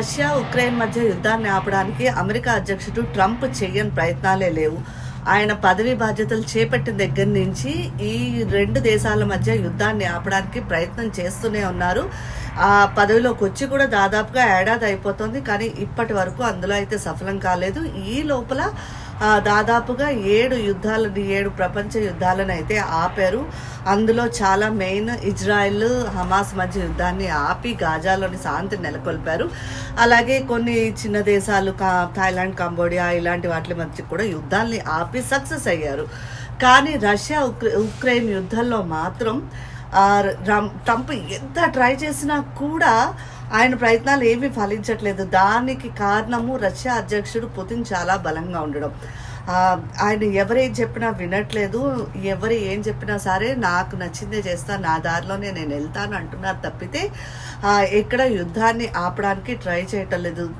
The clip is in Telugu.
రష్యా, ఉక్రెయిన్ మధ్య యుద్ధాన్ని ఆపడానికి అమెరికా అధ్యక్షుడు ట్రంప్ చెయ్యని ప్రయత్నాలే లేవు. ఆయన పదవీ బాధ్యతలు చేపట్టిన దగ్గర నుంచి ఈ రెండు దేశాల మధ్య యుద్ధాన్ని ఆపడానికి ప్రయత్నం చేస్తూనే ఉన్నారు. ఆ పదవిలోకి వచ్చి కూడా దాదాపుగా ఏడాది అయిపోతుంది. కానీ ఇప్పటి వరకు అందులో అయితే సఫలం కాలేదు. ఈ లోపల దాదాపుగా 7 ప్రపంచ యుద్ధాలను అయితే ఆపారు. అందులో చాలా మెయిన్ ఇజ్రాయెల్, హమాస్ మధ్య యుద్ధాన్ని ఆపి గాజాలోని శాంతిని నెలకొల్పారు. అలాగే కొన్ని చిన్న దేశాలు థాయిలాండ్, కంబోడియా ఇలాంటి వాటి మధ్య కూడా యుద్ధాన్ని ఆపి సక్సెస్ అయ్యారు. కానీ రష్యా ఉక్రెయిన్ యుద్ధంలో మాత్రం ట్రంప్ ఎంత ట్రై చేసినా కూడా ఆయన ప్రయత్నాలు ఏమీ ఫలించట్లేదు. దానికి కారణము రష్యా అధ్యక్షుడు పుతిన్ చాలా బలంగా ఉండడం. ఆయన ఎవరేం చెప్పినా వినట్లేదు. ఎవరు ఏం చెప్పినా సరే నాకు నచ్చిందే చేస్తా, నా దారిలోనే నేను వెళ్తాను అంటున్నారు తప్పితే ఎక్కడ యుద్ధాన్ని ఆపడానికి ట్రై చేయటం లేదు.